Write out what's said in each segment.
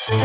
Ens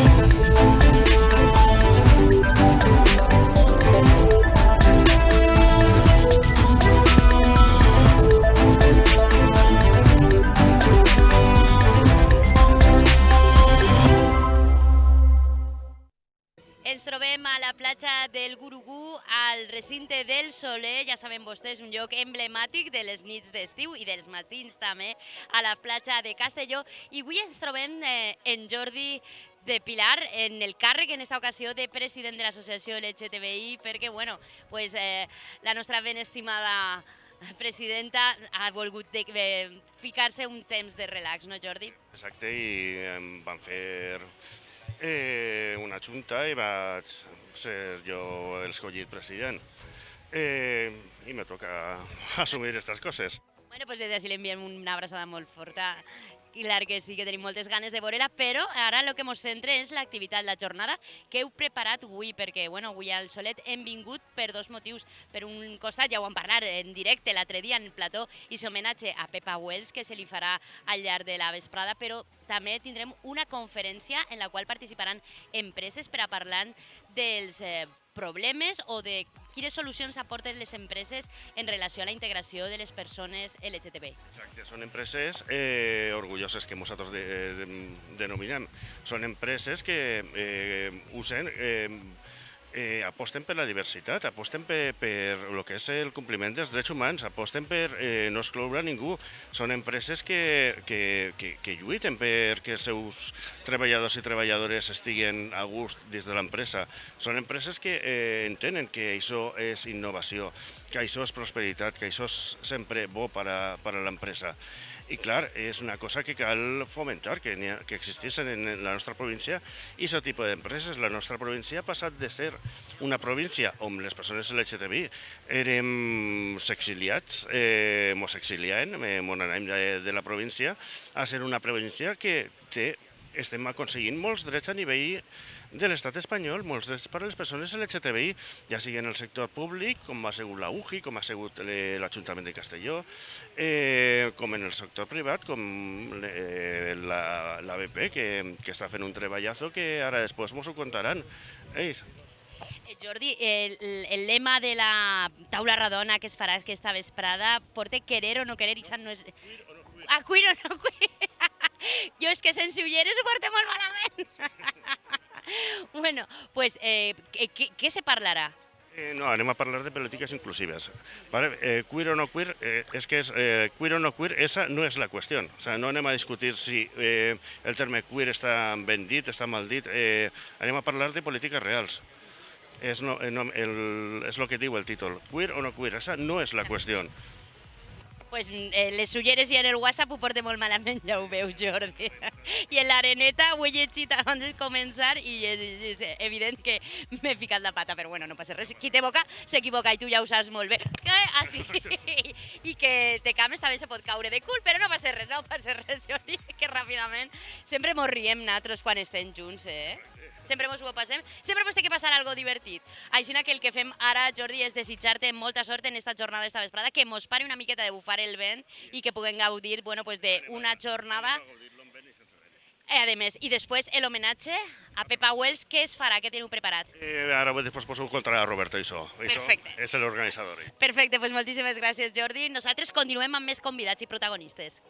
trobem a la platja del Gurugú, al recinte del Soler. Ja saben vostès, un lloc emblemàtic de les nits d'estiu i dels matins també, a la platja de Castelló. I avui ens trobem en Jordi de Pilar, en el càrrec, en esta ocasió, de president de l'associació LGTBI, perquè, bueno, pues, la nostra ben estimada presidenta ha volgut ficar-se un temps de relax, no, Jordi? Exacte, i em van fer una junta i vaig ser jo l'escollit president. I me toca assumir aquestes coses. Bueno, pues des d'ací li enviem una abraçada molt forta. Clar que sí, que tenim moltes ganes de veure-la, però ara el que ens centra és l'activitat, la jornada que heu preparat avui, perquè bueno, avui al Solet hem vingut per dos motius. Per un costat, ja ho vam parlar en directe l'altre dia en el plató, i homenatge a Pepa Wells, que se li farà al llarg de la vesprada, però també tindrem una conferència en la qual participaran empreses per a parlar dels problemes o de quines solucions aporten les empreses en relació a la integració de les persones LGTB. Exacte, són empreses orgulloses que nosaltres denominem. Són empreses que usen, aposten per la diversitat, aposten per el que és el compliment dels drets humans, aposten per no excloure a ningú. Són empreses que lluiten perquè els seus treballadors i treballadores estiguen a gust dins de l'empresa. Són empreses que entenen que això és innovació, que això és prosperitat, que això és sempre bo per a l'empresa. I clar, és una cosa que cal fomentar, que existeixen en la nostra província, i aquest tipus d'empreses. La nostra província ha passat de ser una província on les persones LGTBI érem s'exiliats, mos exilien, mos anem de la província, a ser una província que estem aconseguint molts drets a nivell de l'estat espanyol, molts drets per a les persones LGTBI, ja sigui en el sector públic, com ha sigut la UGI, com ha sigut l'Ajuntament de Castelló, com en el sector privat, com l'ABP, que està fent un treballazo que ara després ens ho contaran ells. Jordi, el lema de la taula redona que es farà aquesta vesprada porta querer o no querer, i no és... Queer o no queer? Jo és que sense ulleres ho porto molt malament. Bueno, pues, què se parlarà? No, anem a parlar de polítiques inclusives. Queer o no queer, queer o no queer, esa no és la qüestió. O sea, no anem a discutir si el terme queer està ben dit, està mal dit. Anem a parlar de polítiques reals. És el que diu el títol. Queer o no queer, esa no és la qüestió. Pues les ulleres i en el WhatsApp ho porta molt malament, ja ho veus, Jordi. I en l'areneta ho he llegit abans de començar i és evident que m'he ficat la pata, però bueno, no passa res. Qui té boca s'equivoca i tu ja ho saps molt bé. Així. I que te cames també se pot caure de cul, però no passa res, Jordi, que ràpidament sempre mos riem nosaltres quan estem junts, Sempre ens ho passem, sempre ens té que passar algo divertit. Així que el que fem ara, Jordi, és desitjar-te molta sort en esta jornada d'esta vesprada, que mos pare una miqueta de bufar el vent i que puguem gaudir d'una jornada. A més, i després l'homenatge a Pepa Wells, què es farà? Què teniu preparat? Ara després poso contra a Roberto Iso. Perfecte. És l'organitzador. Perfecte, doncs moltíssimes gràcies, Jordi. Nosaltres continuem amb més convidats i protagonistes.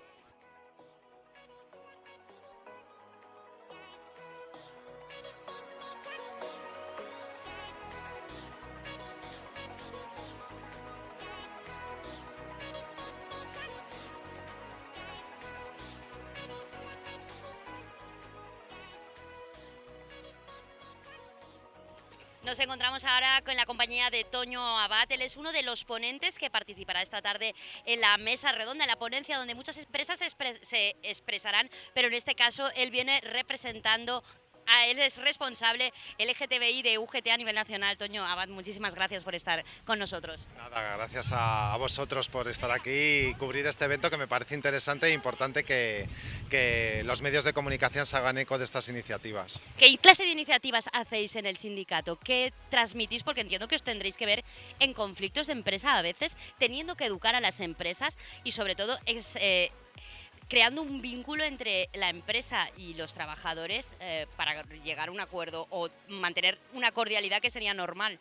Nos encontramos ahora con la compañía de Toño Abad. Él es uno de los ponentes que participará esta tarde en la mesa redonda, en la ponencia donde muchas empresas se expresarán, pero en este caso él viene representando él es responsable LGTBI de UGT a nivel nacional. Toño Abad, muchísimas gracias por estar con nosotros. Nada, gracias a vosotros por estar aquí y cubrir este evento que me parece interesante e importante que los medios de comunicación se hagan eco de estas iniciativas. ¿Qué clase de iniciativas hacéis en el sindicato? ¿Qué transmitís? Porque entiendo que os tendréis que ver en conflictos de empresa a veces, teniendo que educar a las empresas y sobre todo creando un vínculo entre la empresa y los trabajadores para llegar a un acuerdo o mantener una cordialidad que sería normal.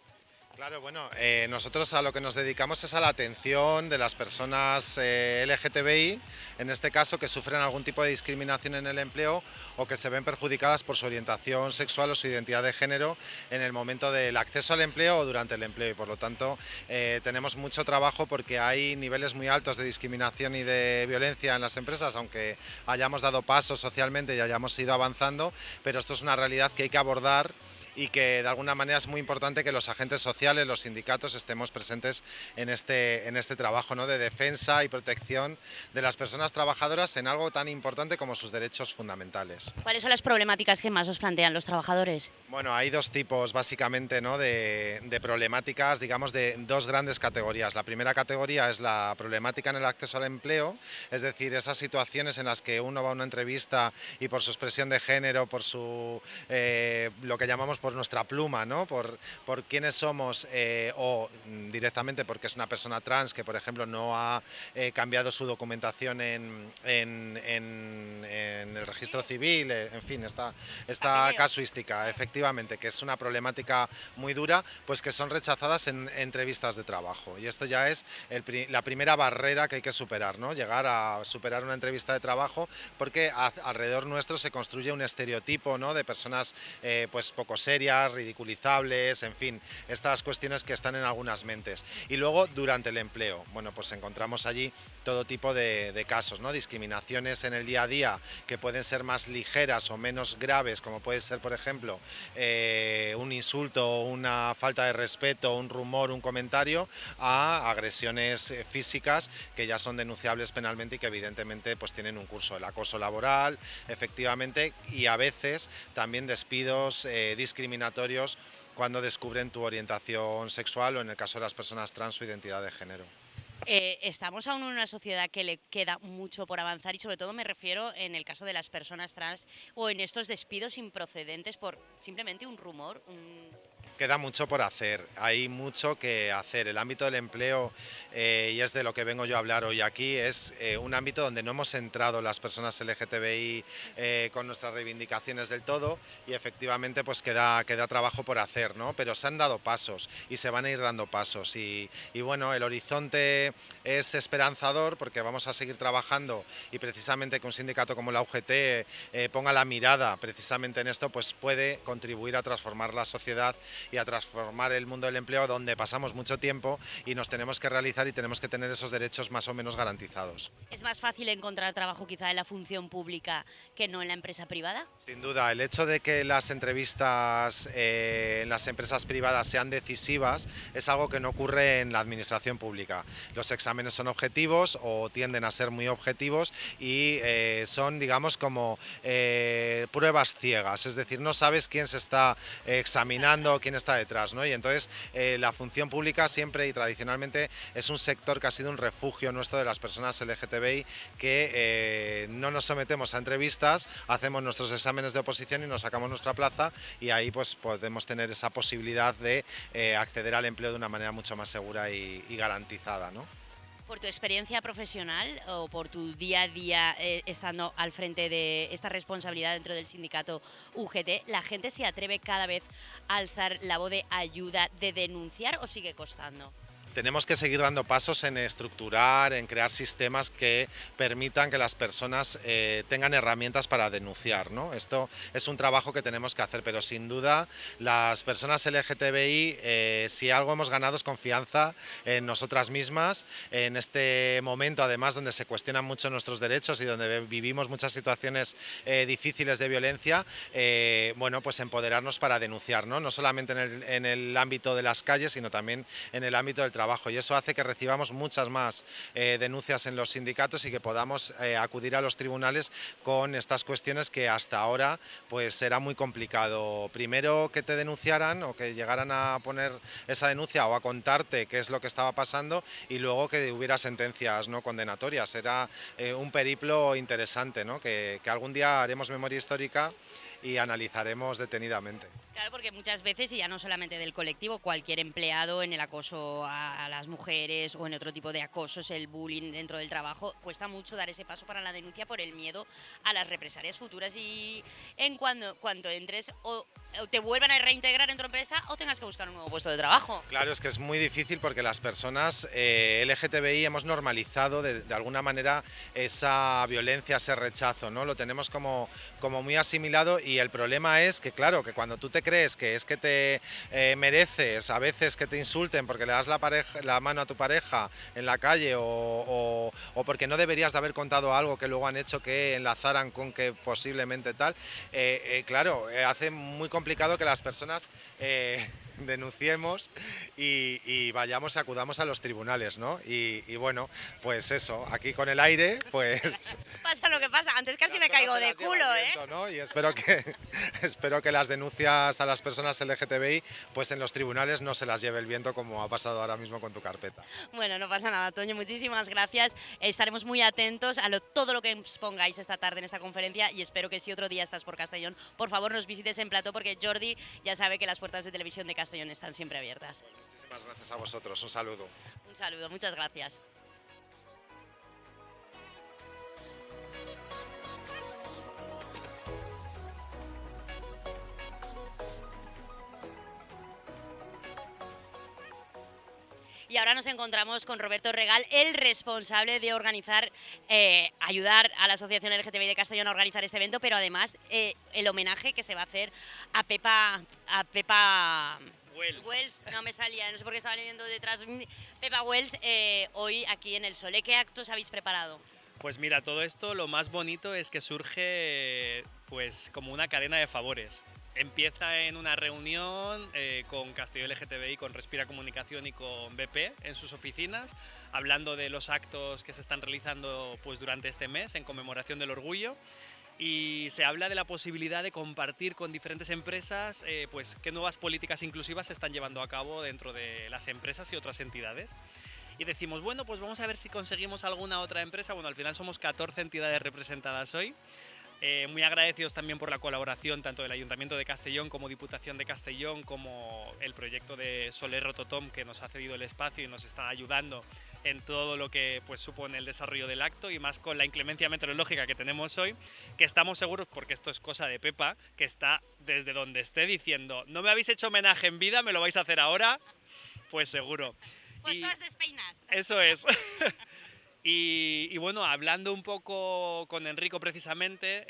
Claro, bueno, nosotros a lo que nos dedicamos es a la atención de las personas LGTBI, en este caso que sufren algún tipo de discriminación en el empleo o que se ven perjudicadas por su orientación sexual o su identidad de género en el momento del acceso al empleo o durante el empleo, y por lo tanto tenemos mucho trabajo porque hay niveles muy altos de discriminación y de violencia en las empresas, aunque hayamos dado pasos socialmente y hayamos ido avanzando, pero esto es una realidad que hay que abordar y que de alguna manera es muy importante que los agentes sociales, los sindicatos, estemos presentes en este trabajo, ¿no?, de defensa y protección de las personas trabajadoras en algo tan importante como sus derechos fundamentales. ¿Cuáles son las problemáticas que más os plantean los trabajadores? Bueno, hay dos tipos básicamente, ¿no?, de problemáticas, digamos, de dos grandes categorías. La primera categoría es la problemática en el acceso al empleo, es decir, esas situaciones en las que uno va a una entrevista y por su expresión de género, por su lo que llamamos por nuestra pluma, ¿no?, por quiénes somos o directamente porque es una persona trans que, por ejemplo, no ha cambiado su documentación en el registro civil, en fin, esta casuística, efectivamente, que es una problemática muy dura, pues que son rechazadas en entrevistas de trabajo. Y esto ya es la primera barrera que hay que superar, ¿no?, llegar a superar una entrevista de trabajo, porque alrededor nuestro se construye un estereotipo, ¿no?, de personas pues poco serias, ridiculizables, en fin, estas cuestiones que están en algunas mentes. Y luego durante el empleo, bueno, pues encontramos allí todo tipo de casos, ¿no?, discriminaciones en el día a día que pueden ser más ligeras o menos graves, como puede ser, por ejemplo, un insulto, una falta de respeto, un rumor, un comentario, a agresiones físicas que ya son denunciables penalmente y que evidentemente pues tienen un curso. El acoso laboral, efectivamente, y a veces también despidos discriminatorios cuando descubren tu orientación sexual o, en el caso de las personas trans, su identidad de género. Estamos aún en una sociedad que le queda mucho por avanzar y sobre todo me refiero en el caso de las personas trans o en estos despidos improcedentes por simplemente un rumor. Queda mucho por hacer, hay mucho que hacer. El ámbito del empleo, y es de lo que vengo yo a hablar hoy aquí, es un ámbito donde no hemos entrado las personas LGTBI con nuestras reivindicaciones del todo, y efectivamente pues queda trabajo por hacer, ¿no? Pero se han dado pasos y se van a ir dando pasos y bueno, el horizonte es esperanzador porque vamos a seguir trabajando, y precisamente que un sindicato como la UGT ponga la mirada precisamente en esto, pues puede contribuir a transformar la sociedad y a transformar el mundo del empleo, donde pasamos mucho tiempo y nos tenemos que realizar y tenemos que tener esos derechos más o menos garantizados. ¿Es más fácil encontrar trabajo quizá en la función pública que no en la empresa privada? Sin duda, el hecho de que las entrevistas en las empresas privadas sean decisivas es algo que no ocurre en la administración pública. Los exámenes son objetivos o tienden a ser muy objetivos y son, digamos, como pruebas ciegas, es decir, no sabes quién se está examinando, quién está detrás, ¿no? Y entonces la función pública siempre y tradicionalmente es un sector que ha sido un refugio nuestro de las personas LGTBI, que no nos sometemos a entrevistas, hacemos nuestros exámenes de oposición y nos sacamos nuestra plaza, y ahí pues podemos tener esa posibilidad de acceder al empleo de una manera mucho más segura y garantizada, ¿no? Por tu experiencia profesional o por tu día a día estando al frente de esta responsabilidad dentro del sindicato UGT, ¿la gente se atreve cada vez a alzar la voz de ayuda, de denunciar, o sigue costando? Tenemos que seguir dando pasos en estructurar, en crear sistemas que permitan que las personas tengan herramientas para denunciar, ¿no? Esto es un trabajo que tenemos que hacer, pero sin duda las personas LGTBI, si algo hemos ganado es confianza en nosotras mismas, en este momento además donde se cuestionan mucho nuestros derechos y donde vivimos muchas situaciones difíciles de violencia, bueno, pues empoderarnos para denunciar, ¿no? No solamente en el ámbito de las calles, sino también en el ámbito del trabajo, y eso hace que recibamos muchas más denuncias en los sindicatos y que podamos acudir a los tribunales con estas cuestiones que hasta ahora pues era muy complicado. Primero que te denunciaran o que llegaran a poner esa denuncia o a contarte qué es lo que estaba pasando, y luego que hubiera sentencias no condenatorias. Era un periplo interesante, ¿no? Que algún día haremos memoria histórica y analizaremos detenidamente. Claro, porque muchas veces, y ya no solamente del colectivo, cualquier empleado en el acoso a las mujeres o en otro tipo de acosos, el bullying dentro del trabajo, cuesta mucho dar ese paso para la denuncia por el miedo a las represalias futuras y en cuando entres o te vuelvan a reintegrar en tu empresa o tengas que buscar un nuevo puesto de trabajo. Claro, es que es muy difícil porque las personas LGTBI hemos normalizado de alguna manera esa violencia, ese rechazo, ¿no? Lo tenemos como muy asimilado y el problema es que, claro, que cuando tú te crees que es que te mereces a veces que te insulten porque le das la mano a tu pareja en la calle o porque no deberías de haber contado algo que luego han hecho que enlazaran con que posiblemente tal, claro, hace muy complicado que las personas denunciemos y vayamos, acudamos a los tribunales, ¿no? Y bueno, pues eso, aquí con el aire, pues... Pasa lo que pasa, antes casi me caigo de culo, ¿eh? Viento, ¿no? Y espero que las denuncias a las personas LGTBI, pues en los tribunales no se las lleve el viento como ha pasado ahora mismo con tu carpeta. Bueno, no pasa nada, Toño, muchísimas gracias. Estaremos muy atentos a todo lo que expongáis esta tarde en esta conferencia y espero que si otro día estás por Castellón, por favor nos visites en plató porque Jordi ya sabe que las puertas de televisión de Castellón están siempre abiertas. Muchísimas gracias a vosotros, un saludo. Un saludo, muchas gracias. Y ahora nos encontramos con Roberto Regal, el responsable de organizar, ayudar a la Asociación LGTBI de Castellón a organizar este evento, pero además el homenaje que se va a hacer a Pepa Wells, no me salía, no sé por qué estaba leyendo detrás. Pepa Wells, hoy aquí en El Sole. ¿Qué actos habéis preparado? Pues mira, todo esto lo más bonito es que surge pues como una cadena de favores. Empieza en una reunión con Castellón LGTBI, con Respira Comunicación y con BP en sus oficinas, hablando de los actos que se están realizando pues, durante este mes en conmemoración del orgullo. Y se habla de la posibilidad de compartir con diferentes empresas pues, qué nuevas políticas inclusivas se están llevando a cabo dentro de las empresas y otras entidades. Y decimos, bueno, pues vamos a ver si conseguimos alguna otra empresa. Bueno, al final somos 14 entidades representadas hoy. Muy agradecidos también por la colaboración tanto del Ayuntamiento de Castellón como Diputación de Castellón, como el proyecto de Soler Rototom, que nos ha cedido el espacio y nos está ayudando en todo lo que pues, supone el desarrollo del acto, y más con la inclemencia meteorológica que tenemos hoy, que estamos seguros, porque esto es cosa de Pepa, que está desde donde esté diciendo, no me habéis hecho homenaje en vida, me lo vais a hacer ahora, pues seguro. Pues todas despeinas. Eso es. Y bueno, hablando un poco con Enrico precisamente,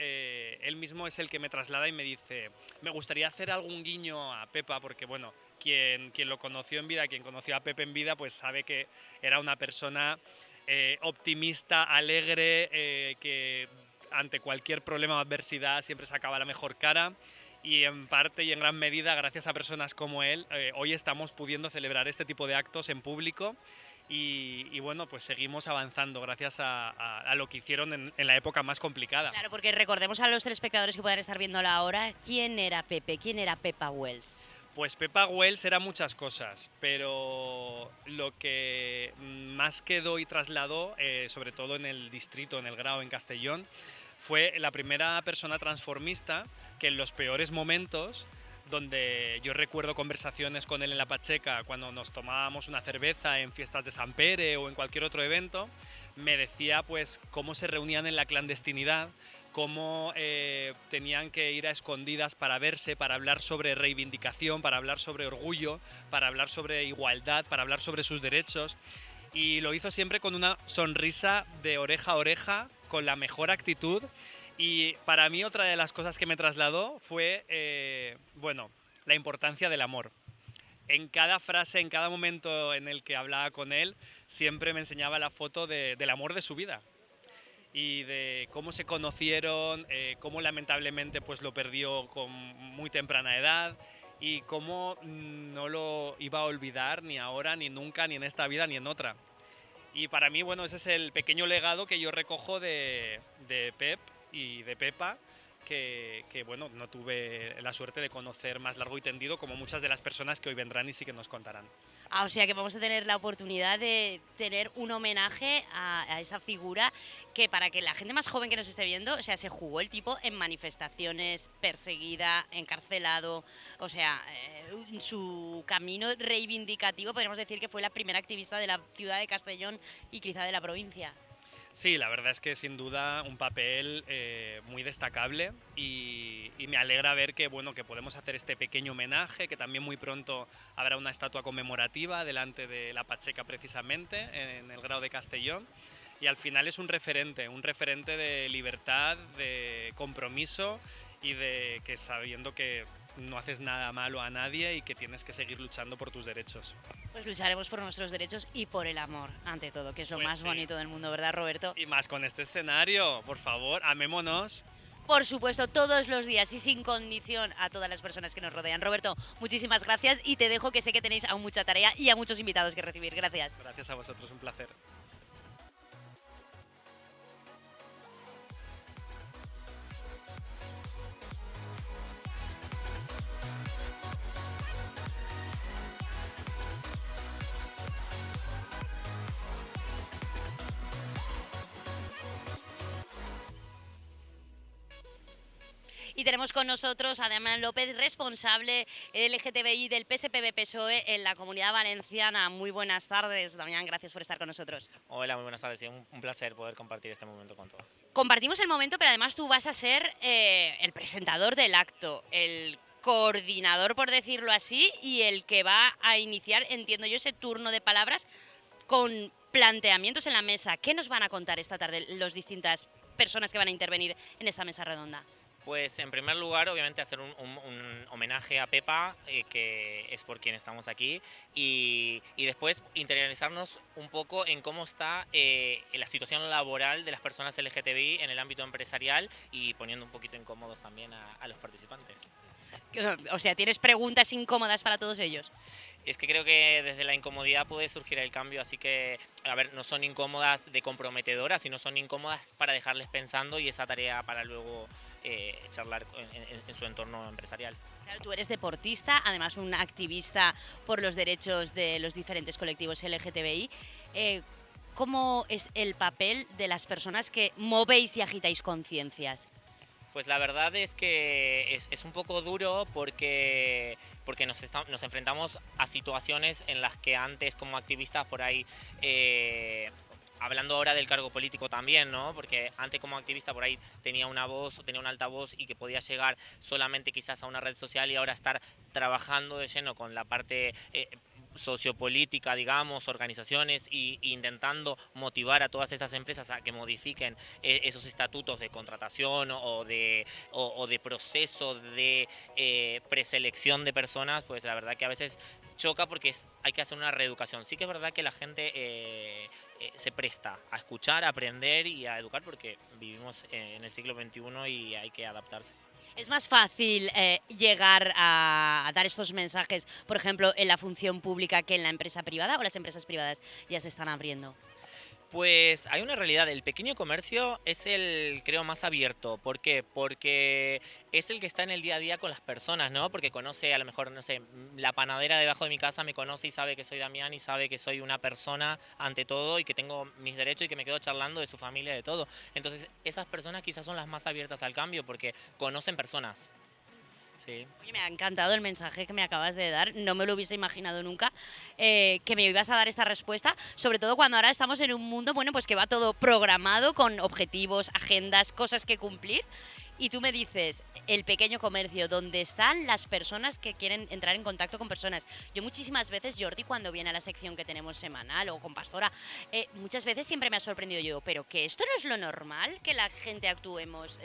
él mismo es el que me traslada y me dice, me gustaría hacer algún guiño a Pepa, porque bueno, quien lo conoció en vida, quien conoció a Pepe en vida, pues sabe que era una persona optimista, alegre, que ante cualquier problema o adversidad siempre sacaba la mejor cara. Y en parte y en gran medida, gracias a personas como él, hoy estamos pudiendo celebrar este tipo de actos en público. Y bueno, pues seguimos avanzando gracias a lo que hicieron en la época más complicada. Claro, porque recordemos a los telespectadores que puedan estar viéndola ahora, ¿quién era Pepe? ¿Quién era Pepa Wells? Pues Pepa Wells era muchas cosas, pero lo que más quedó y trasladó, sobre todo en el distrito, en el Grao, en Castellón, fue la primera persona transformista que en los peores momentos, donde yo recuerdo conversaciones con él en la Pacheca cuando nos tomábamos una cerveza en fiestas de San Pere o en cualquier otro evento, me decía pues cómo se reunían en la clandestinidad, cómo tenían que ir a escondidas para verse, para hablar sobre reivindicación, para hablar sobre orgullo, para hablar sobre igualdad, para hablar sobre sus derechos, y lo hizo siempre con una sonrisa de oreja a oreja, con la mejor actitud. Y para mí otra de las cosas que me trasladó fue, bueno, la importancia del amor. En cada frase, en cada momento en el que hablaba con él, siempre me enseñaba la foto del amor de su vida y de cómo se conocieron, cómo lamentablemente pues, lo perdió con muy temprana edad y cómo no lo iba a olvidar ni ahora, ni nunca, ni en esta vida, ni en otra. Y para mí, bueno, ese es el pequeño legado que yo recojo de Pep y de Pepa, bueno, no tuve la suerte de conocer más largo y tendido como muchas de las personas que hoy vendrán y sí que nos contarán. O sea que vamos a tener la oportunidad de tener un homenaje a esa figura que, para que la gente más joven que nos esté viendo, o sea, se jugó el tipo en manifestaciones, perseguida, encarcelado, o sea, su camino reivindicativo podríamos decir que fue la primera activista de la ciudad de Castellón y quizá de la provincia. Sí, la verdad es que sin duda un papel muy destacable y me alegra ver que, bueno, que podemos hacer este pequeño homenaje, que también muy pronto habrá una estatua conmemorativa delante de la Pacheca precisamente, en el Grao de Castellón, y al final es un referente de libertad, de compromiso y de que sabiendo que no haces nada malo a nadie y que tienes que seguir luchando por tus derechos. Pues lucharemos por nuestros derechos y por el amor, ante todo, que es lo Pues más sí. bonito del mundo, ¿verdad, Roberto? Y más con este escenario, por favor, amémonos. Por supuesto, todos los días y sin condición a todas las personas que nos rodean. Roberto, muchísimas gracias y te dejo, que sé que tenéis aún mucha tarea y a muchos invitados que recibir. Gracias. Gracias a vosotros, un placer. Y tenemos con nosotros a Damián López, responsable LGTBI del PSPB-PSOE en la Comunidad Valenciana. Muy buenas tardes, Damián, gracias por estar con nosotros. Hola, muy buenas tardes. Sí, un placer poder compartir este momento con todos. Compartimos el momento, pero además tú vas a ser el presentador del acto, el coordinador, por decirlo así, y el que va a iniciar, entiendo yo, ese turno de palabras con planteamientos en la mesa. ¿Qué nos van a contar esta tarde las distintas personas que van a intervenir en esta mesa redonda? Pues en primer lugar, obviamente, hacer un homenaje a Pepa, que es por quien estamos aquí, y después interiorizarnos un poco en cómo está la situación laboral de las personas LGTBI en el ámbito empresarial y poniendo un poquito incómodos también a los participantes. O sea, ¿tienes preguntas incómodas para todos ellos? Es que creo que desde la incomodidad puede surgir el cambio, así que, a ver, no son incómodas de comprometedoras, sino son incómodas para dejarles pensando y esa tarea para luego charlar en su entorno empresarial. Claro, tú eres deportista, además un activista por los derechos de los diferentes colectivos LGTBI. ¿Cómo es el papel de las personas que movéis y agitáis conciencias? Pues la verdad es que es un poco duro porque nos enfrentamos a situaciones en las que antes como activistas por ahí, hablando ahora del cargo político también, ¿no? Porque antes como activista por ahí tenía una voz, tenía un altavoz y que podía llegar solamente quizás a una red social y ahora estar trabajando de lleno con la parte sociopolítica, digamos, organizaciones e intentando motivar a todas esas empresas a que modifiquen esos estatutos de contratación o de proceso de preselección de personas, pues la verdad que a veces choca porque hay que hacer una reeducación. Sí que es verdad que la gente se presta a escuchar, a aprender y a educar porque vivimos en el siglo XXI y hay que adaptarse. ¿Es más fácil llegar a dar estos mensajes, por ejemplo, en la función pública que en la empresa privada, o las empresas privadas ya se están abriendo? Pues hay una realidad, el pequeño comercio es el, creo, más abierto. ¿Por qué? Porque es el que está en el día a día con las personas, ¿no? Porque conoce, a lo mejor, no sé, la panadera debajo de mi casa me conoce y sabe que soy Damián y sabe que soy una persona ante todo y que tengo mis derechos y que me quedo charlando de su familia, de todo. Entonces, esas personas quizás son las más abiertas al cambio porque conocen personas. Sí. Oye, me ha encantado el mensaje que me acabas de dar, no me lo hubiese imaginado nunca, que me ibas a dar esta respuesta, sobre todo cuando ahora estamos en un mundo, bueno, pues que va todo programado con objetivos, agendas, cosas que cumplir, y tú me dices, el pequeño comercio, donde están las personas que quieren entrar en contacto con personas. Yo muchísimas veces, Jordi, cuando viene a la sección que tenemos semanal o con Pastora, muchas veces siempre me ha sorprendido yo, pero que esto no es lo normal, que la gente actuemos,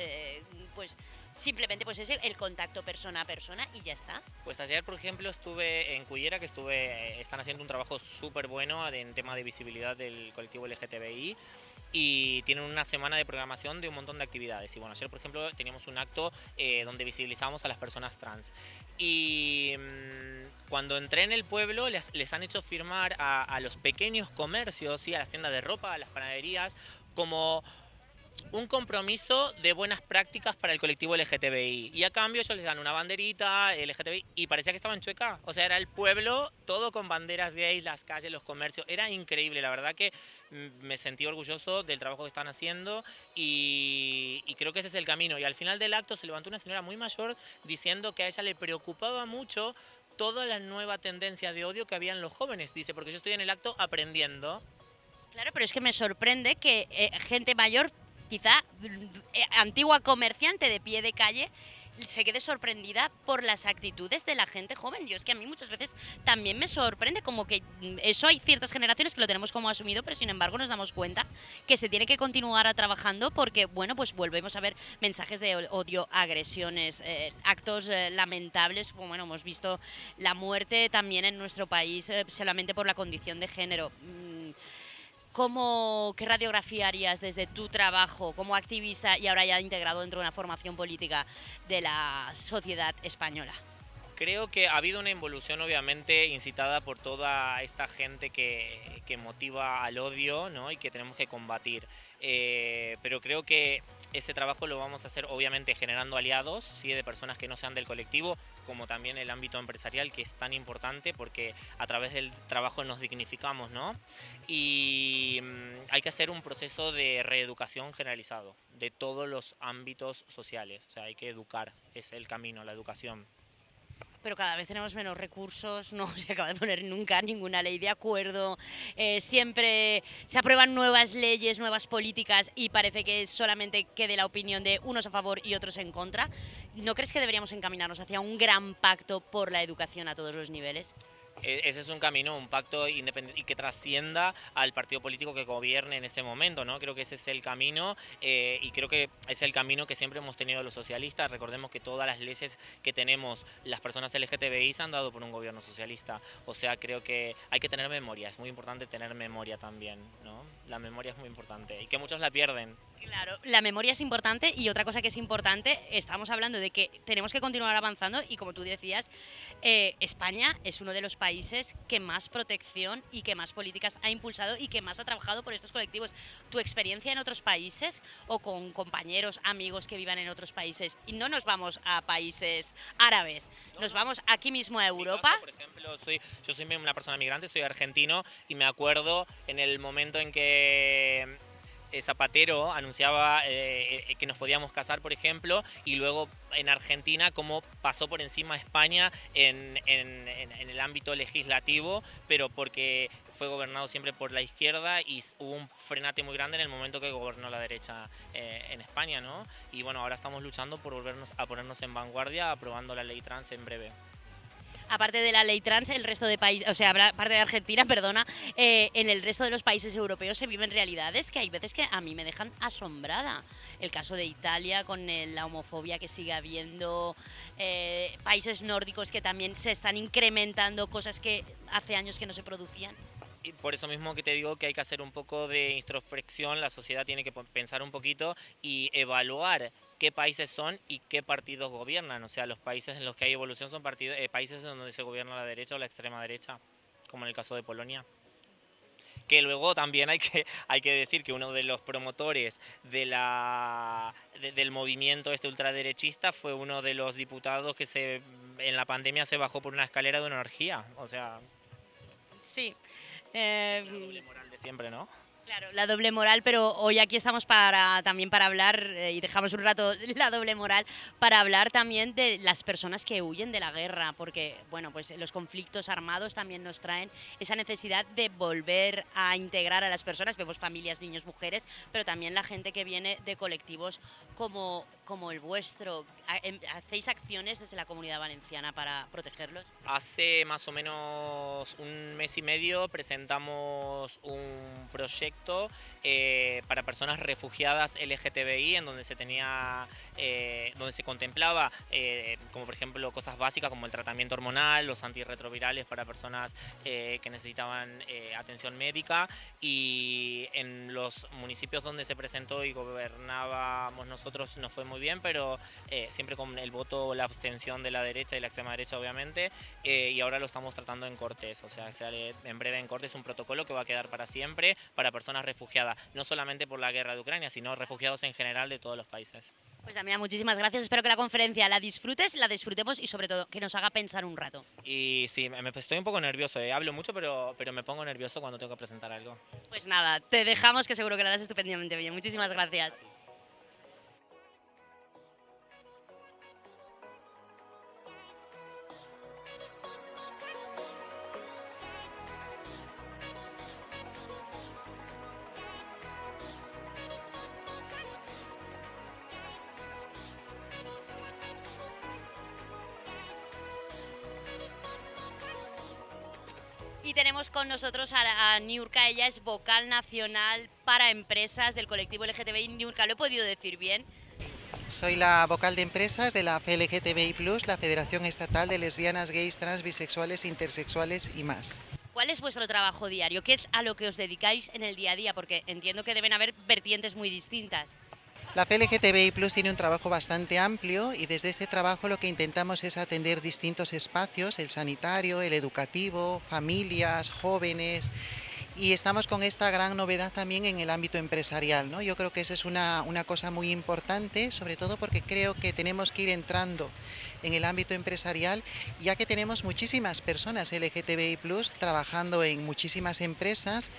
pues simplemente pues es el contacto persona a persona y ya está. Pues ayer, por ejemplo, estuve en Cullera, que están haciendo un trabajo súper bueno en tema de visibilidad del colectivo LGTBI y tienen una semana de programación de un montón de actividades. Y bueno, ayer, por ejemplo, teníamos un acto donde visibilizamos a las personas trans. Y cuando entré en el pueblo, les han hecho firmar a los pequeños comercios, ¿sí? A las tiendas de ropa, a las panaderías, como un compromiso de buenas prácticas para el colectivo LGTBI. Y a cambio ellos les dan una banderita LGTBI y parecía que estaba en Chueca. O sea, era el pueblo todo con banderas gays, las calles, los comercios. Era increíble, la verdad que me sentí orgulloso del trabajo que están haciendo y creo que ese es el camino. Y al final del acto se levantó una señora muy mayor diciendo que a ella le preocupaba mucho toda la nueva tendencia de odio que había en los jóvenes. Dice, porque yo estoy en el acto aprendiendo. Claro, pero es que me sorprende que gente mayor, quizá antigua comerciante de pie de calle, se quede sorprendida por las actitudes de la gente joven. Yo es que a mí muchas veces también me sorprende, como que eso hay ciertas generaciones que lo tenemos como asumido, pero sin embargo nos damos cuenta que se tiene que continuar trabajando porque, bueno, pues volvemos a ver mensajes de odio, agresiones, actos lamentables. Bueno, hemos visto la muerte también en nuestro país solamente por la condición de género. ¿Qué radiografía harías desde tu trabajo como activista y ahora ya integrado dentro de una formación política de la sociedad española? Creo que ha habido una involución obviamente incitada por toda esta gente que motiva al odio, ¿no? Y que tenemos que combatir. Pero creo que ese trabajo lo vamos a hacer obviamente generando aliados, ¿sí? De personas que no sean del colectivo, como también el ámbito empresarial, que es tan importante porque a través del trabajo nos dignificamos, ¿no? Y hay que hacer un proceso de reeducación generalizado de todos los ámbitos sociales. O sea, hay que educar, es el camino, la educación. Pero cada vez tenemos menos recursos, no se acaba de poner nunca ninguna ley de acuerdo, siempre se aprueban nuevas leyes, nuevas políticas y parece que solamente quede la opinión de unos a favor y otros en contra. ¿No crees que deberíamos encaminarnos hacia un gran pacto por la educación a todos los niveles? Ese es un camino, un pacto independiente y que trascienda al partido político que gobierne en ese momento, ¿no? Creo que ese es el camino y creo que es el camino que siempre hemos tenido los socialistas. Recordemos que todas las leyes que tenemos las personas LGTBI se han dado por un gobierno socialista. O sea, creo que hay que tener memoria, es muy importante tener memoria también, ¿no? La memoria es muy importante y que muchos la pierden. Claro, la memoria es importante y otra cosa que es importante, estamos hablando de que tenemos que continuar avanzando y como tú decías, España es uno de los países que más protección y que más políticas ha impulsado y que más ha trabajado por estos colectivos. ¿Tu experiencia en otros países o con compañeros, amigos que vivan en otros países? Y no nos vamos a países árabes, nos vamos aquí mismo a Europa. Caso, por ejemplo, yo soy una persona migrante, soy argentino y me acuerdo en el momento en que Zapatero anunciaba que nos podíamos casar, por ejemplo, y luego en Argentina cómo pasó por encima a España en el ámbito legislativo, pero porque fue gobernado siempre por la izquierda y hubo un frenate muy grande en el momento que gobernó la derecha en España, ¿no? Y bueno, ahora estamos luchando por volvernos a ponernos en vanguardia, aprobando la ley trans en breve. Aparte de la ley trans, el resto de países, o sea, aparte de Argentina, perdona, en el resto de los países europeos se viven realidades que hay veces que a mí me dejan asombrada. El caso de Italia con la homofobia que sigue habiendo, países nórdicos que también se están incrementando cosas que hace años que no se producían. Y por eso mismo que te digo que hay que hacer un poco de introspección, la sociedad tiene que pensar un poquito y evaluar qué países son y qué partidos gobiernan. O sea, los países en los que hay evolución son países en donde se gobierna la derecha o la extrema derecha, como en el caso de Polonia. Que luego también hay que decir que uno de los promotores del movimiento ultraderechista fue uno de los diputados que en la pandemia se bajó por una escalera de una orgía. O sea, sí. La doble moral de siempre, ¿no? Claro, la doble moral, pero hoy aquí estamos también para hablar, y dejamos un rato la doble moral, para hablar también de las personas que huyen de la guerra, porque bueno, pues los conflictos armados también nos traen esa necesidad de volver a integrar a las personas, vemos familias, niños, mujeres, pero también la gente que viene de colectivos como el vuestro. ¿Hacéis acciones desde la Comunidad Valenciana para protegerlos? Hace más o menos un mes y medio presentamos un proyecto para personas refugiadas LGTBI en donde donde se contemplaba como por ejemplo cosas básicas como el tratamiento hormonal, los antirretrovirales para personas que necesitaban atención médica, y en los municipios donde se presentó y gobernábamos nosotros no fue muy bien, pero siempre con el voto o la abstención de la derecha y la extrema derecha obviamente, y ahora lo estamos tratando en Cortes, o sea, sale en breve en Cortes un protocolo que va a quedar para siempre para personas personas refugiadas, no solamente por la guerra de Ucrania, sino refugiados en general de todos los países. Pues Damián, muchísimas gracias. Espero que la conferencia la disfrutes, la disfrutemos y sobre todo que nos haga pensar un rato. Y sí, estoy un poco nervioso, hablo mucho, pero me pongo nervioso cuando tengo que presentar algo. Pues nada, te dejamos, que seguro que lo harás estupendamente bien. Muchísimas gracias. Y tenemos con nosotros a Niurka, ella es vocal nacional para empresas del colectivo LGTBI. Niurka, ¿lo he podido decir bien? Soy la vocal de empresas de la FLGTBI+, la Federación Estatal de Lesbianas, Gays, Trans, Bisexuales, Intersexuales y más. ¿Cuál es vuestro trabajo diario? ¿Qué es a lo que os dedicáis en el día a día? Porque entiendo que deben haber vertientes muy distintas. La FLGTBI+ tiene un trabajo bastante amplio y desde ese trabajo lo que intentamos es atender distintos espacios, el sanitario, el educativo, familias, jóvenes, y estamos con esta gran novedad también en el ámbito empresarial, ¿no? Yo creo que esa es una cosa muy importante, sobre todo porque creo que tenemos que ir entrando en el ámbito empresarial, ya que tenemos muchísimas personas LGTBI+ trabajando en muchísimas empresas.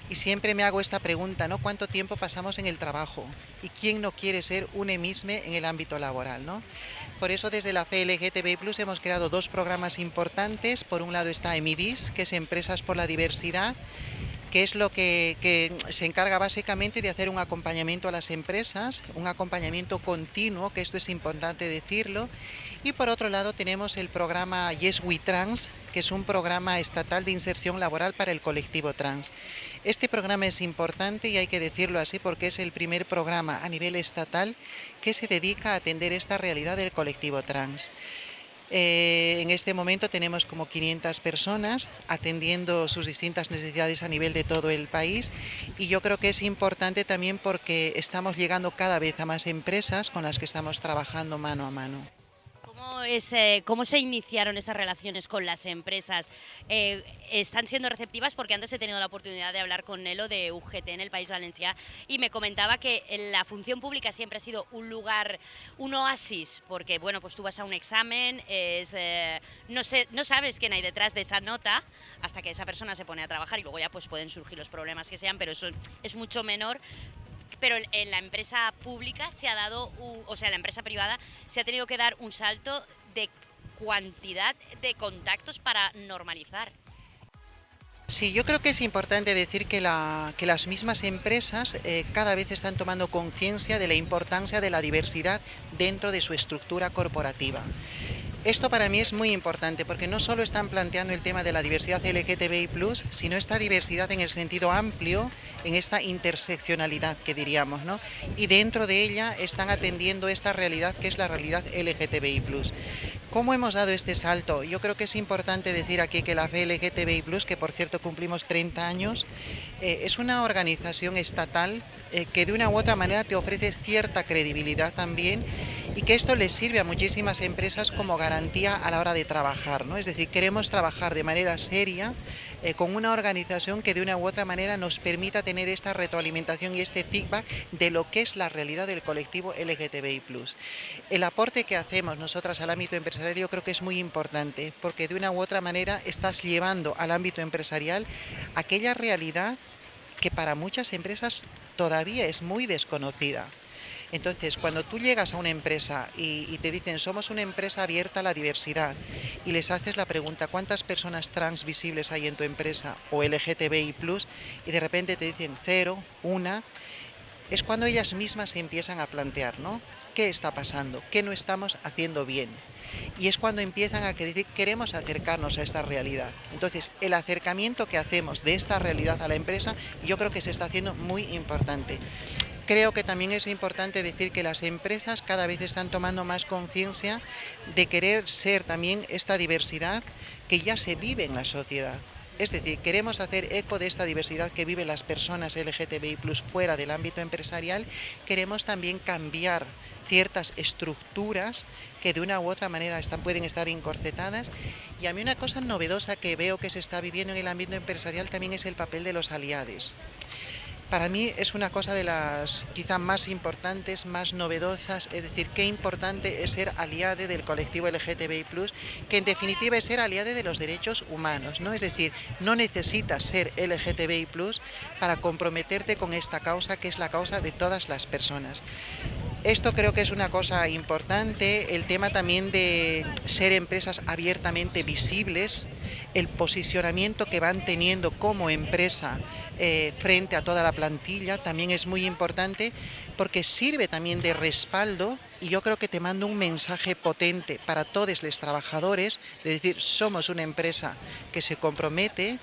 Y siempre me hago esta pregunta, ¿no? ¿Cuánto tiempo pasamos en el trabajo? ¿Y quién no quiere ser un emisme en el ámbito laboral, ¿no? Por eso desde la FLGTBI+ hemos creado dos programas importantes. Por un lado está EMIDIS, que es Empresas por la Diversidad, que es lo que se encarga básicamente de hacer un acompañamiento a las empresas, un acompañamiento continuo, que esto es importante decirlo. Y por otro lado tenemos el programa Yes We Trans, que es un programa estatal de inserción laboral para el colectivo trans. Este programa es importante y hay que decirlo así porque es el primer programa a nivel estatal que se dedica a atender esta realidad del colectivo trans. En este momento tenemos como 500 personas atendiendo sus distintas necesidades a nivel de todo el país y yo creo que es importante también porque estamos llegando cada vez a más empresas con las que estamos trabajando mano a mano. ¿Cómo se iniciaron esas relaciones con las empresas? ¿Están siendo receptivas? Porque antes he tenido la oportunidad de hablar con Nelo de UGT en el País Valencià y me comentaba que la función pública siempre ha sido un lugar, un oasis, porque bueno, pues tú vas a un examen, no sabes quién hay detrás de esa nota hasta que esa persona se pone a trabajar y luego ya pues pueden surgir los problemas que sean, pero eso es mucho menor. Pero en la empresa pública se ha dado, la empresa privada se ha tenido que dar un salto de cantidad de contactos para normalizar. Sí, yo creo que es importante decir que las mismas empresas cada vez están tomando conciencia de la importancia de la diversidad dentro de su estructura corporativa. Esto para mí es muy importante porque no solo están planteando el tema de la diversidad LGTBI+, sino esta diversidad en el sentido amplio, en esta interseccionalidad que diríamos, ¿no? Y dentro de ella están atendiendo esta realidad que es la realidad LGTBI+. ¿Cómo hemos dado este salto? Yo creo que es importante decir aquí que la FLGTBI+, que por cierto cumplimos 30 años, es una organización estatal que de una u otra manera te ofrece cierta credibilidad también y que esto les sirve a muchísimas empresas como garantía a la hora de trabajar, ¿no? Es decir, queremos trabajar de manera seria con una organización que de una u otra manera nos permita tener esta retroalimentación y este feedback de lo que es la realidad del colectivo LGTBI+. El aporte que hacemos nosotras al ámbito empresarial yo creo que es muy importante porque de una u otra manera estás llevando al ámbito empresarial aquella realidad que para muchas empresas todavía es muy desconocida. Entonces, cuando tú llegas a una empresa y te dicen somos una empresa abierta a la diversidad y les haces la pregunta ¿cuántas personas trans visibles hay en tu empresa o LGTBI+, y de repente te dicen 0, 1, es cuando ellas mismas se empiezan a plantear, ¿no? ¿Qué está pasando? ¿Qué no estamos haciendo bien? Y es cuando empiezan a decir queremos acercarnos a esta realidad. Entonces, el acercamiento que hacemos de esta realidad a la empresa yo creo que se está haciendo muy importante. Creo que también es importante decir que las empresas cada vez están tomando más conciencia de querer ser también esta diversidad que ya se vive en la sociedad. Es decir, queremos hacer eco de esta diversidad que viven las personas LGTBI+ fuera del ámbito empresarial. Queremos también cambiar ciertas estructuras que de una u otra manera pueden estar encorsetadas. Y a mí una cosa novedosa que veo que se está viviendo en el ámbito empresarial también es el papel de los aliados. para mí es una cosa de las quizá más importantes, más novedosas, es decir, qué importante es ser aliado del colectivo LGTBI+, que en definitiva es ser aliado de los derechos humanos, ¿no? Es decir, no necesitas ser LGTBI+, para comprometerte con esta causa, que es la causa de todas las personas. Esto creo que es una cosa importante, el tema también de ser empresas abiertamente visibles, el posicionamiento que van teniendo como empresa frente a toda la plantilla también es muy importante porque sirve también de respaldo y yo creo que te manda un mensaje potente para todos los trabajadores, de decir, somos una empresa que se compromete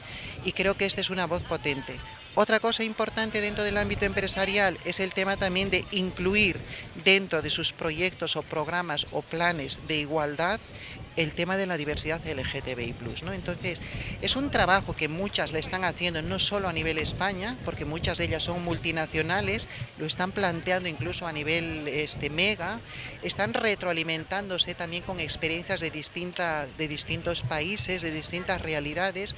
y creo que esta es una voz potente. Otra cosa importante dentro del ámbito empresarial es el tema también de incluir dentro de sus proyectos o programas o planes de igualdad el tema de la diversidad LGTBI+, ¿no? Entonces, es un trabajo que muchas le están haciendo, no solo a nivel España, porque muchas de ellas son multinacionales, lo están planteando incluso a nivel mega, están retroalimentándose también con experiencias de distintos países, de distintas realidades.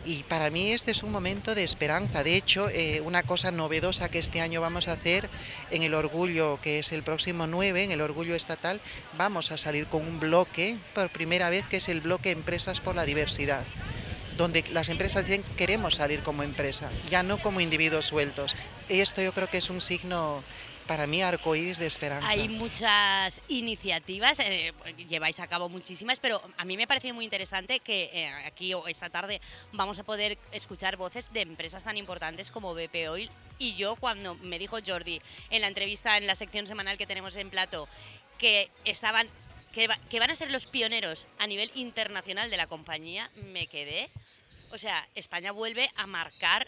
Y para mí este es un momento de esperanza. De hecho, una cosa novedosa que este año vamos a hacer en el Orgullo, que es el próximo 9, en el Orgullo Estatal, vamos a salir con un bloque, por primera vez, que es el bloque Empresas por la Diversidad, donde las empresas dicen queremos salir como empresa, ya no como individuos sueltos. Y esto yo creo que es un signo, para mí, arcoíris de esperanza. Hay muchas iniciativas, lleváis a cabo muchísimas, pero a mí me ha parecido muy interesante que aquí esta tarde vamos a poder escuchar voces de empresas tan importantes como BP Oil. Y yo, cuando me dijo Jordi en la entrevista, en la sección semanal que tenemos en Plató, que van a ser los pioneros a nivel internacional de la compañía, me quedé. O sea, España vuelve a marcar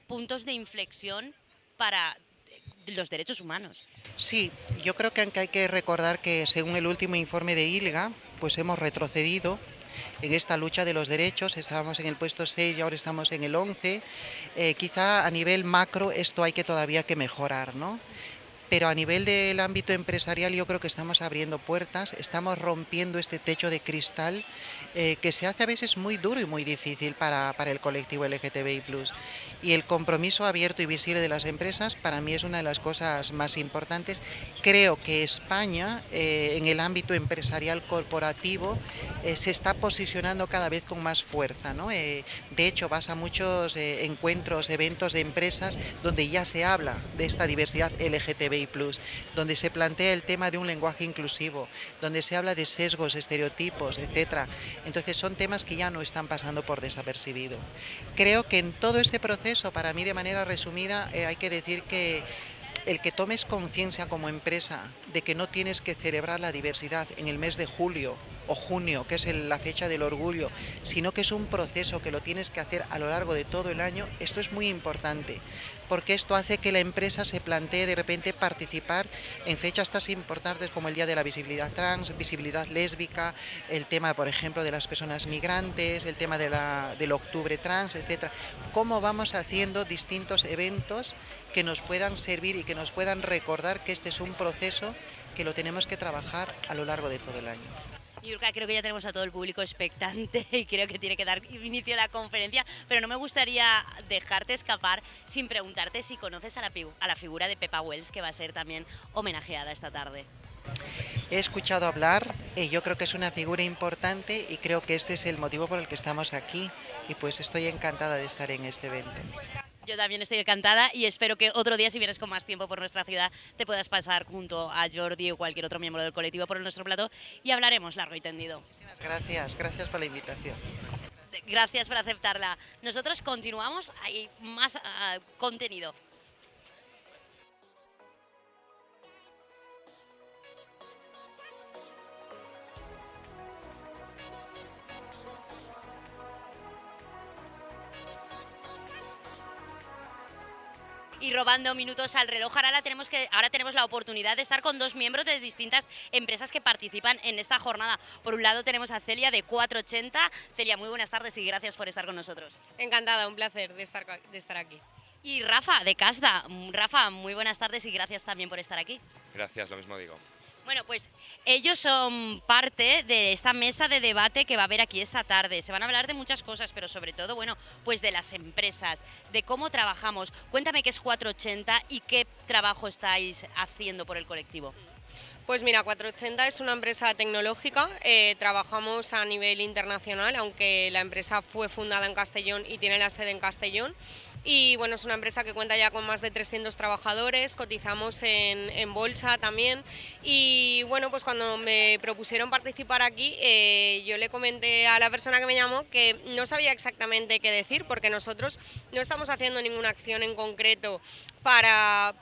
puntos de inflexión para los derechos humanos. Sí, yo creo que hay que recordar que según el último informe de ILGA, pues hemos retrocedido en esta lucha de los derechos, estábamos en el puesto 6 y ahora estamos en el 11. Quizá a nivel macro esto hay que todavía que mejorar, ¿no? Pero a nivel del ámbito empresarial yo creo que estamos abriendo puertas, estamos rompiendo este techo de cristal que se hace a veces muy duro y muy difícil para el colectivo LGTBI+. Y el compromiso abierto y visible de las empresas para mí es una de las cosas más importantes. Creo que España en el ámbito empresarial corporativo se está posicionando cada vez con más fuerza, ¿no? De hecho vas a muchos encuentros, eventos de empresas donde ya se habla de esta diversidad LGTBI+, donde se plantea el tema de un lenguaje inclusivo, donde se habla de sesgos, estereotipos, etcétera. Entonces son temas que ya no están pasando por desapercibido. Creo que en todo este proceso, para mí de manera resumida, hay que decir que el que tomes conciencia como empresa de que no tienes que celebrar la diversidad en el mes de julio o junio, que es la fecha del orgullo, sino que es un proceso que lo tienes que hacer a lo largo de todo el año, esto es muy importante, porque esto hace que la empresa se plantee de repente participar en fechas tan importantes como el Día de la Visibilidad Trans, visibilidad lésbica, el tema, por ejemplo, de las personas migrantes, el tema del Octubre Trans, etcétera. Cómo vamos haciendo distintos eventos que nos puedan servir y que nos puedan recordar que este es un proceso que lo tenemos que trabajar a lo largo de todo el año. Yurka, creo que ya tenemos a todo el público expectante y creo que tiene que dar inicio a la conferencia, pero no me gustaría dejarte escapar sin preguntarte si conoces a la figura de Pepa Wells, que va a ser también homenajeada esta tarde. He escuchado hablar, yo creo que es una figura importante y creo que este es el motivo por el que estamos aquí y pues estoy encantada de estar en este evento. Yo también estoy encantada y espero que otro día, si vienes con más tiempo por nuestra ciudad, te puedas pasar junto a Jordi o cualquier otro miembro del colectivo por nuestro plató y hablaremos largo y tendido. Muchísimas gracias por la invitación. Gracias por aceptarla. Nosotros continuamos, hay más contenido. Y robando minutos al reloj, ahora tenemos la oportunidad de estar con dos miembros de distintas empresas que participan en esta jornada. Por un lado tenemos a Celia de 480. Celia, muy buenas tardes y gracias por estar con nosotros. Encantada, un placer de estar aquí. Y Rafa de Casda. Rafa, muy buenas tardes y gracias también por estar aquí. Gracias, lo mismo digo. Bueno, pues ellos son parte de esta mesa de debate que va a haber aquí esta tarde. Se van a hablar de muchas cosas, pero sobre todo, bueno, pues de las empresas, de cómo trabajamos. Cuéntame qué es 480 y qué trabajo estáis haciendo por el colectivo. Pues mira, 480 es una empresa tecnológica, trabajamos a nivel internacional, aunque la empresa fue fundada en Castellón y tiene la sede en Castellón. Y bueno, es una empresa que cuenta ya con más de 300 trabajadores, cotizamos en bolsa también. Y bueno, pues cuando me propusieron participar aquí, yo le comenté a la persona que me llamó que no sabía exactamente qué decir, porque nosotros no estamos haciendo ninguna acción en concreto para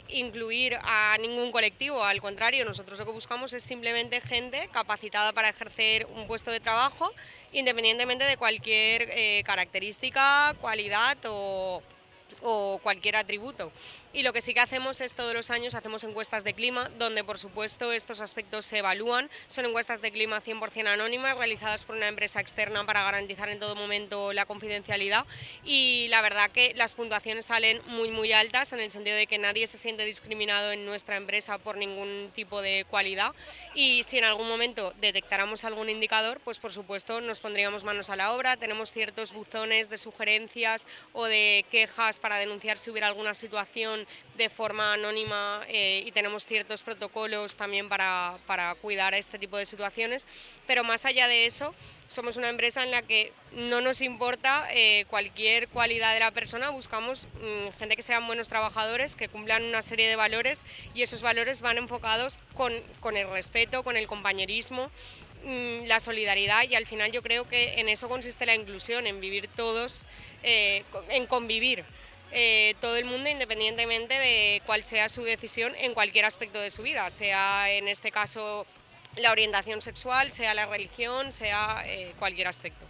incluir a ningún colectivo. Al contrario, nosotros lo que buscamos es simplemente gente capacitada para ejercer un puesto de trabajo, independientemente de cualquier característica, cualidad o cualquier atributo. Y lo que sí que hacemos es todos los años hacemos encuestas de clima, donde por supuesto estos aspectos se evalúan. Son encuestas de clima 100% anónimas, realizadas por una empresa externa para garantizar en todo momento la confidencialidad, y la verdad que las puntuaciones salen muy altas, en el sentido de que nadie se siente discriminado en nuestra empresa por ningún tipo de cualidad, y si en algún momento detectáramos algún indicador, pues por supuesto nos pondríamos manos a la obra. Tenemos ciertos buzones de sugerencias o de quejas para denunciar si hubiera alguna situación de forma anónima, y tenemos ciertos protocolos también para cuidar a este tipo de situaciones. Pero más allá de eso, somos una empresa en la que no nos importa cualquier cualidad de la persona, buscamos gente que sean buenos trabajadores, que cumplan una serie de valores, y esos valores van enfocados con el respeto, con el compañerismo, la solidaridad, y al final yo creo que en eso consiste la inclusión, en vivir todos, en convivir. Todo el mundo, independientemente de cuál sea su decisión en cualquier aspecto de su vida, sea en este caso la orientación sexual, sea la religión, sea cualquier aspecto.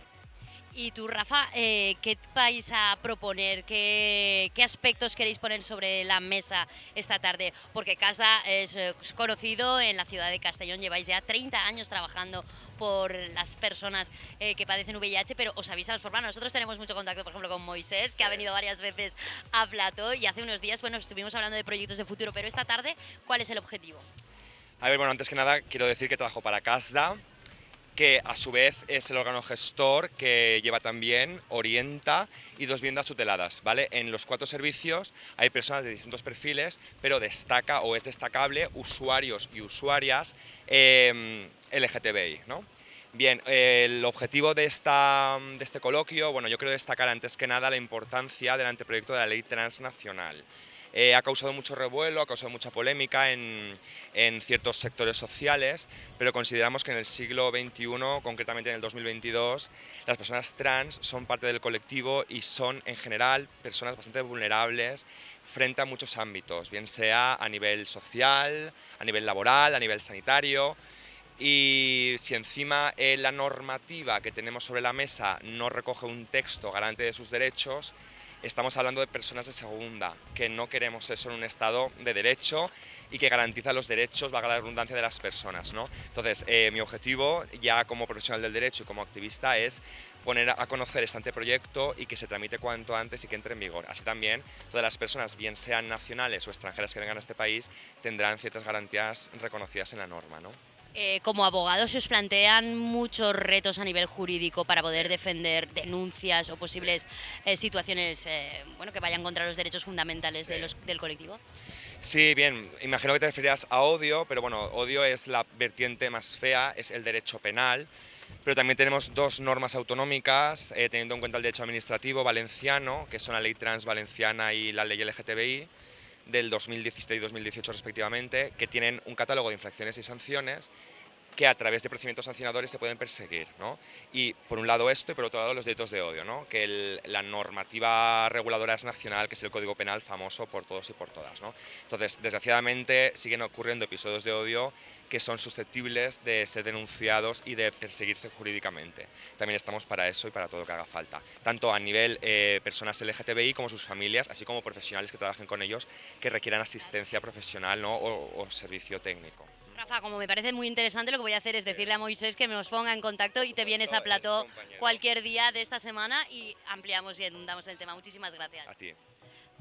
Y tú, Rafa, ¿qué vais a proponer? ¿Qué aspectos queréis poner sobre la mesa esta tarde? Porque CASDA es conocido en la ciudad de Castellón, lleváis ya 30 años trabajando por las personas que padecen VIH, pero os habéis transformado. Nosotros tenemos mucho contacto, por ejemplo, con Moisés, que ha venido varias veces a Plató, y hace unos días, bueno, estuvimos hablando de proyectos de futuro, pero esta tarde, ¿cuál es el objetivo? A ver, bueno, antes que nada quiero decir que trabajo para CASDA, que a su vez es el órgano gestor que lleva también, orienta y 2 viviendas tuteladas, ¿vale? En los 4 servicios hay personas de distintos perfiles, pero destaca o es destacable usuarios y usuarias LGTBI, ¿no? Bien, el objetivo de este coloquio, bueno, yo quiero destacar antes que nada la importancia del anteproyecto de la ley transnacional. Ha causado mucho revuelo, ha causado mucha polémica en ciertos sectores sociales, pero consideramos que en el siglo XXI, concretamente en el 2022, las personas trans son parte del colectivo y son en general personas bastante vulnerables frente a muchos ámbitos, bien sea a nivel social, a nivel laboral, a nivel sanitario. Y si encima la normativa que tenemos sobre la mesa no recoge un texto garante de sus derechos, estamos hablando de personas de segunda, que no queremos eso en un Estado de derecho y que garantiza los derechos, valga la redundancia, de las personas, ¿no? Entonces, mi objetivo, ya como profesional del derecho y como activista, es poner a conocer este anteproyecto y que se tramite cuanto antes y que entre en vigor. Así también, todas las personas, bien sean nacionales o extranjeras que vengan a este país, tendrán ciertas garantías reconocidas en la norma, ¿no? Como abogados, ¿se os plantean muchos retos a nivel jurídico para poder defender denuncias o posibles situaciones bueno, que vayan contra los derechos fundamentales del colectivo? Sí, bien, imagino que te referías a odio, pero bueno, odio es la vertiente más fea, es el derecho penal, pero también tenemos 2 normas autonómicas, teniendo en cuenta el derecho administrativo valenciano, que son la ley trans valenciana y la ley LGTBI, del 2017 y 2018 respectivamente, que tienen un catálogo de infracciones y sanciones que a través de procedimientos sancionadores se pueden perseguir, ¿no? Y por un lado esto y por otro lado los delitos de odio, ¿no? Que la normativa reguladora es nacional, que es el Código Penal famoso por todos y por todas, ¿no? Entonces, desgraciadamente siguen ocurriendo episodios de odio que son susceptibles de ser denunciados y de perseguirse jurídicamente. También estamos para eso y para todo lo que haga falta, tanto a nivel personas LGTBI como sus familias, así como profesionales que trabajen con ellos que requieran asistencia profesional, ¿no? o servicio técnico. Rafa, como me parece muy interesante, lo que voy a hacer es decirle a Moisés que nos ponga en contacto y te vienes a Plató cualquier día de esta semana y ampliamos y inundamos el tema. Muchísimas gracias. A ti.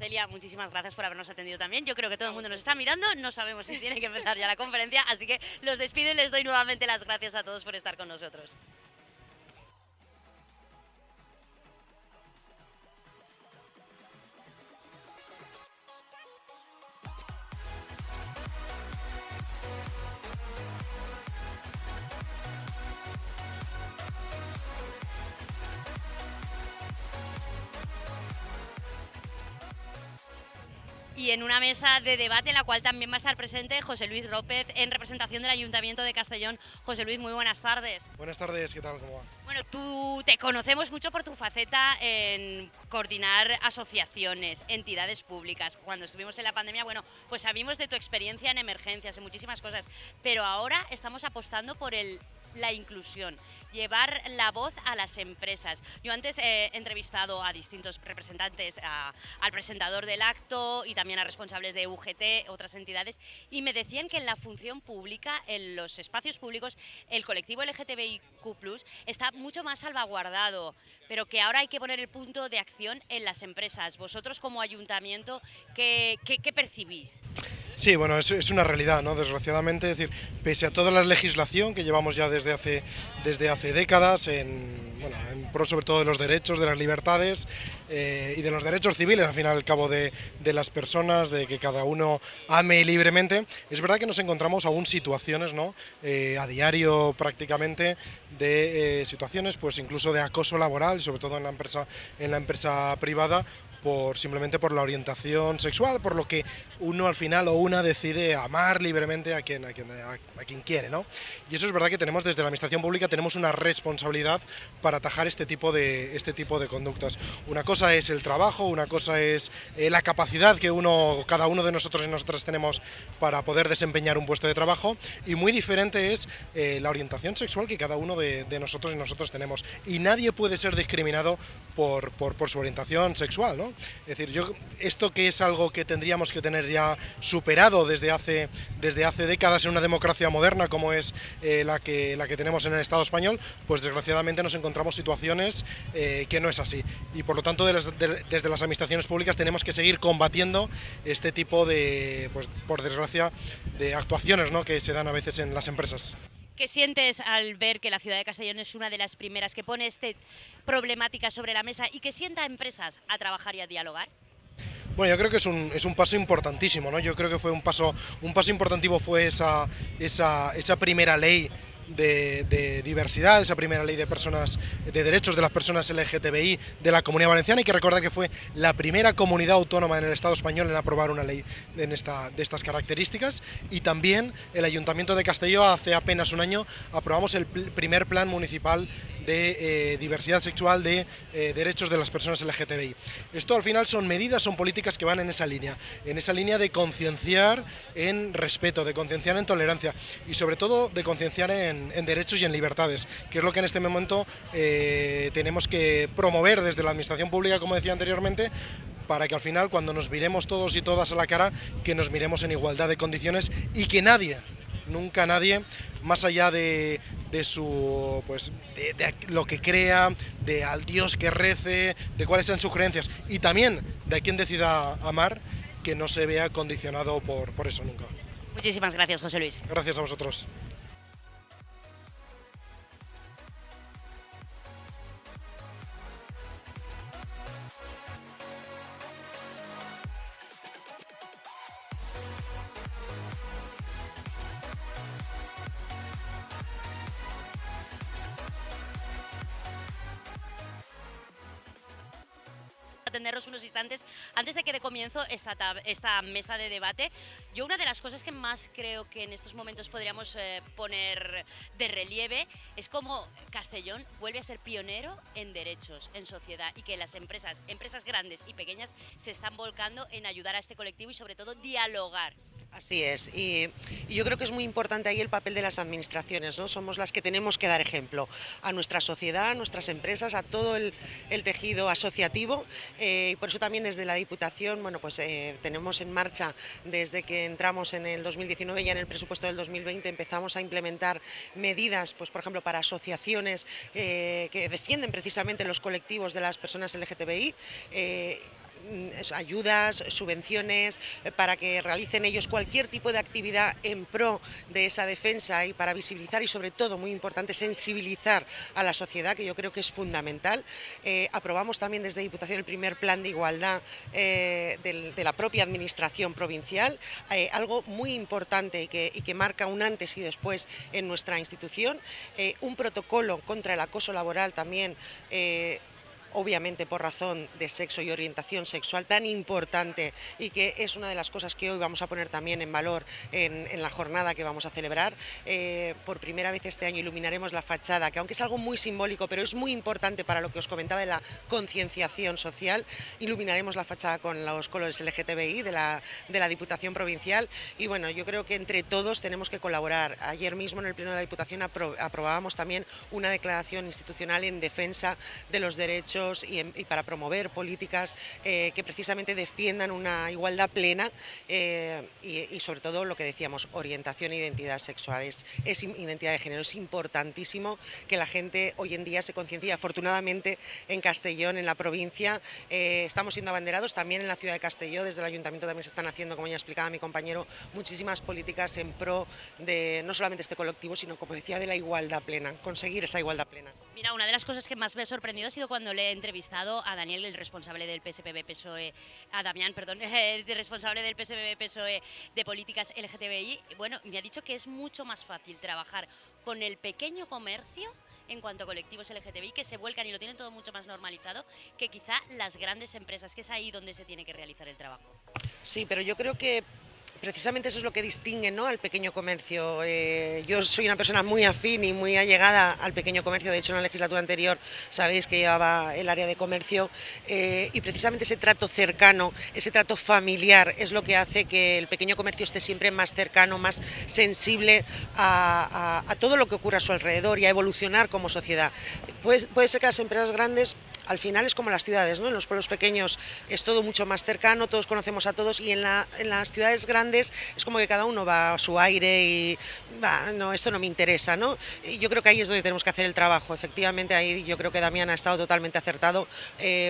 Celia, muchísimas gracias por habernos atendido también. Yo creo que todo el mundo nos está mirando, no sabemos si tiene que empezar ya la conferencia, así que los despido y les doy nuevamente las gracias a todos por estar con nosotros. Y en una mesa de debate en la cual también va a estar presente José Luis López en representación del Ayuntamiento de Castellón. José Luis, muy buenas tardes. Buenas tardes, ¿qué tal? ¿Cómo va? Bueno, tú te conocemos mucho por tu faceta en coordinar asociaciones, entidades públicas. Cuando estuvimos en la pandemia, bueno, pues sabimos de tu experiencia en emergencias, en muchísimas cosas, pero ahora estamos apostando por la inclusión, llevar la voz a las empresas. Yo antes he entrevistado a distintos representantes, al presentador del acto y también a responsables de UGT, otras entidades, y me decían que en la función pública, en los espacios públicos, el colectivo LGTBIQ+ está mucho más salvaguardado, pero que ahora hay que poner el punto de acción en las empresas. Vosotros como ayuntamiento, ¿qué percibís? Sí, bueno, es una realidad, ¿no? Desgraciadamente, es decir, pese a toda la legislación que llevamos ya desde hace décadas, en pro sobre todo de los derechos, de las libertades y de los derechos civiles, al fin y al cabo, de las personas, de que cada uno ame libremente, es verdad que nos encontramos aún situaciones, ¿no? A diario prácticamente, de situaciones, pues incluso de acoso laboral, sobre todo en la empresa privada, simplemente por la orientación sexual, por lo que uno al final o una decide amar libremente a quien quiere, ¿no? Y eso es verdad que tenemos desde la administración pública tenemos una responsabilidad para atajar este tipo de conductas. Una cosa es el trabajo, una cosa es la capacidad que cada uno de nosotros y nosotras tenemos para poder desempeñar un puesto de trabajo, y muy diferente es la orientación sexual que cada uno de nosotros y nosotros tenemos, y nadie puede ser discriminado por su orientación sexual, ¿no? Es decir, esto que es algo que tendríamos que tener ya superado desde hace décadas en una democracia moderna como es la que tenemos en el Estado español, pues desgraciadamente nos encontramos situaciones que no es así, y por lo tanto desde las administraciones públicas tenemos que seguir combatiendo este tipo de, pues por desgracia, de actuaciones, ¿no?, que se dan a veces en las empresas. ¿Qué sientes al ver que la ciudad de Castellón es una de las primeras que pone esta problemática sobre la mesa y que sienta a empresas a trabajar y a dialogar? Bueno, yo creo que es un paso importantísimo, ¿no? Yo creo que fue un paso importantísimo fue esa primera ley de diversidad, esa primera ley de derechos de las personas LGTBI de la Comunidad Valenciana. Hay que recordar que fue la primera comunidad autónoma en el Estado español en aprobar una ley de estas características, y también el Ayuntamiento de Castelló hace apenas un año aprobamos el primer plan municipal de diversidad sexual, de derechos de las personas LGTBI. Esto al final son medidas, son políticas que van en esa línea de concienciar en respeto, de concienciar en tolerancia y sobre todo de concienciar en derechos y en libertades, que es lo que en este momento tenemos que promover desde la administración pública, como decía anteriormente, para que al final, cuando nos miremos todos y todas a la cara, que nos miremos en igualdad de condiciones y que nunca nadie, más allá de lo que crea, de al Dios que rece, de cuáles sean sus creencias y también de a quien decida amar, que no se vea condicionado por eso nunca. Muchísimas gracias, José Luis. Gracias a vosotros. Atenderos unos instantes antes de que dé comienzo esta mesa de debate. Yo una de las cosas que más creo que en estos momentos podríamos poner de relieve es cómo Castellón vuelve a ser pionero en derechos, en sociedad, y que las empresas grandes y pequeñas se están volcando en ayudar a este colectivo y sobre todo dialogar. Así es, y yo creo que es muy importante ahí el papel de las administraciones, ¿no? Somos las que tenemos que dar ejemplo a nuestra sociedad, a nuestras empresas, a todo el tejido asociativo, y por eso también desde la Diputación, bueno, pues tenemos en marcha, desde que entramos en el 2019, ya en el presupuesto del 2020 empezamos a implementar medidas, pues por ejemplo para asociaciones que defienden precisamente los colectivos de las personas LGTBI, ayudas, subvenciones, para que realicen ellos cualquier tipo de actividad en pro de esa defensa y para visibilizar y sobre todo, muy importante, sensibilizar a la sociedad, que yo creo que es fundamental. Aprobamos también desde Diputación el primer plan de igualdad de la propia administración provincial, algo muy importante y que marca un antes y después en nuestra institución, un protocolo contra el acoso laboral también, obviamente por razón de sexo y orientación sexual, tan importante y que es una de las cosas que hoy vamos a poner también en valor en la jornada que vamos a celebrar. Por primera vez este año iluminaremos la fachada, que aunque es algo muy simbólico, pero es muy importante para lo que os comentaba de la concienciación social, iluminaremos la fachada con los colores LGTBI de la Diputación Provincial y bueno, yo creo que entre todos tenemos que colaborar. Ayer mismo en el Pleno de la Diputación aprobábamos también una declaración institucional en defensa de los derechos y para promover políticas que precisamente defiendan una igualdad plena y sobre todo lo que decíamos, orientación e identidad sexual, es identidad de género. Es importantísimo que la gente hoy en día se conciencie. Afortunadamente en Castellón, en la provincia, estamos siendo abanderados, también en la ciudad de Castelló, desde el Ayuntamiento también se están haciendo, como ya explicaba mi compañero, muchísimas políticas en pro de no solamente este colectivo, sino como decía, de la igualdad plena, conseguir esa igualdad plena. Mira, una de las cosas que más me ha sorprendido ha sido cuando le he entrevistado a Daniel, el responsable del PSPB-PSOE, a Damián, perdón, el responsable del PSPB-PSOE de políticas LGTBI. Bueno, me ha dicho que es mucho más fácil trabajar con el pequeño comercio en cuanto a colectivos LGTBI, que se vuelcan y lo tienen todo mucho más normalizado que quizá las grandes empresas, que es ahí donde se tiene que realizar el trabajo. Sí, pero yo creo que precisamente eso es lo que distingue, ¿no?, al pequeño comercio. Yo soy una persona muy afín y muy allegada al pequeño comercio. De hecho, en la legislatura anterior sabéis que llevaba el área de comercio y precisamente ese trato cercano, ese trato familiar es lo que hace que el pequeño comercio esté siempre más cercano, más sensible a todo lo que ocurre a su alrededor y a evolucionar como sociedad. Puede ser que las empresas grandes al final es como las ciudades, ¿no? En los pueblos pequeños es todo mucho más cercano, todos conocemos a todos y en las ciudades grandes es como que cada uno va a su aire y no, esto no me interesa, ¿no? Y yo creo que ahí es donde tenemos que hacer el trabajo. Efectivamente, ahí yo creo que Damián ha estado totalmente acertado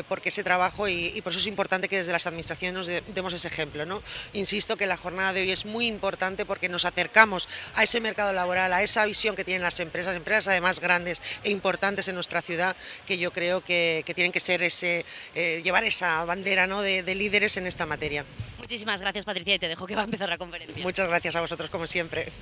porque ese trabajo y por eso es importante que desde las administraciones nos demos ese ejemplo, ¿no? Insisto que la jornada de hoy es muy importante porque nos acercamos a ese mercado laboral, a esa visión que tienen las empresas además grandes e importantes en nuestra ciudad, que yo creo que tienen que ser llevar esa bandera, ¿no?, de líderes en esta materia. Muchísimas gracias, Patricia, y te dejo que va a empezar la conferencia. Muchas gracias a vosotros, como siempre.